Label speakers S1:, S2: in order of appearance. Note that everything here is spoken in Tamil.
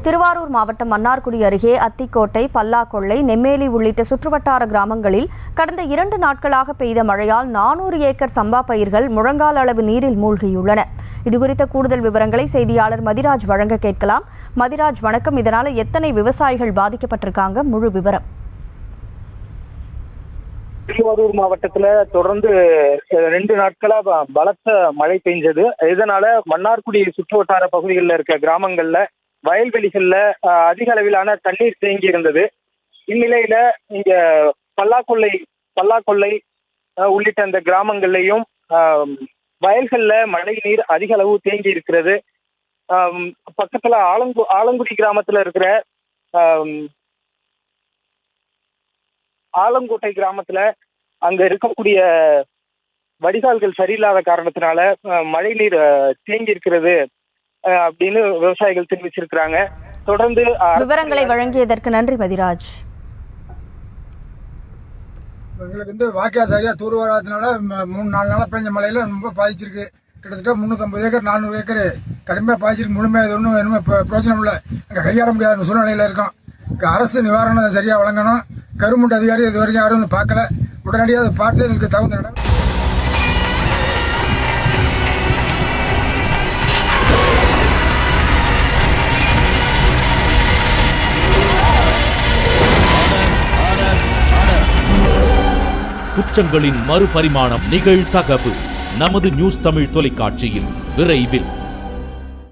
S1: திருவாரூர் மாவட்டம் மன்னார்குடி அருகே அத்திக்கோட்டை, பல்லாக்கொள்ளை, நெம்மேலி உள்ளிட்ட சுற்றுவட்டார கிராமங்களில் கடந்த 2 நாட்களாக பெய்த மழையால் 400 ஏக்கர் சம்பா பயிர்கள் முழங்கால் அளவு நீரில் மூழ்கியுள்ளன. இதுகுறித்த கூடுதல் விவரங்களை செய்தியாளர் மதிராஜ் வழங்க கேட்கலாம். மதிராஜ், வணக்கம். இதனால எத்தனை விவசாயிகள் பாதிக்கப்பட்டிருக்காங்க? முழு விவரம்.
S2: திருவாரூர் மாவட்டத்துல தொடர்ந்து 2 நாட்களா பலத்த மழை பெஞ்சது. இதனால மன்னார்குடி சுற்றுவட்டார பகுதிகளில் இருக்க கிராமங்கள்ல, வயல்வெளிகள்ல அதிக அளவிலான தண்ணீர் தேங்கி இருந்தது. இந்நிலையில இங்க பல்லாக்கொள்ளை உள்ளிட்ட அந்த கிராமங்கள்லயும் வயல்கள்ல மழை நீர் அதிக அளவு தேங்கி இருக்கிறது. பக்கத்துல ஆலங்குடி கிராமத்துல இருக்கிற ஆலங்கோட்டை கிராமத்துல அங்க இருக்கக்கூடிய வடிகால்கள் சரியில்லாத காரணத்தினால மழை நீர் தேங்கி இருக்கிறது அப்படின்னு விவசாயிகள் தெரிவிச்சிருக்கிறாங்க. தொடர்ந்து
S1: விவரங்களை வழங்கியதற்கு நன்றி மதிராஜ்.
S3: எங்களுக்கு வாக்கியா சரியா தூர் வராதனால 3-4 நாளா பெஞ்ச மழையில ரொம்ப பாதிச்சிருக்கு. கிட்டத்தட்ட 350 ஏக்கர் 400 ஏக்கர் கடுமையாக பாதிச்சிருக்கு. முழுமையாக இது ஒன்றும் என்ன பிரயோஜனம் இல்லை. அங்கே கையாட முடியாத சூழ்நிலையில் இருக்கோம். அரசு நிவாரணம் சரியாக வழங்கணும். கவர்மெண்ட் அதிகாரி இது வரைக்கும் யாரும் வந்து பார்க்கல. உடனடியாக அதை பார்த்து எங்களுக்கு தகுந்த இடம்.
S4: குற்றங்களின் மறுபரிமாணம் நிகழ்தகவு நமது நியூஸ் தமிழ் தொலைக்காட்சியில் விரைவில்.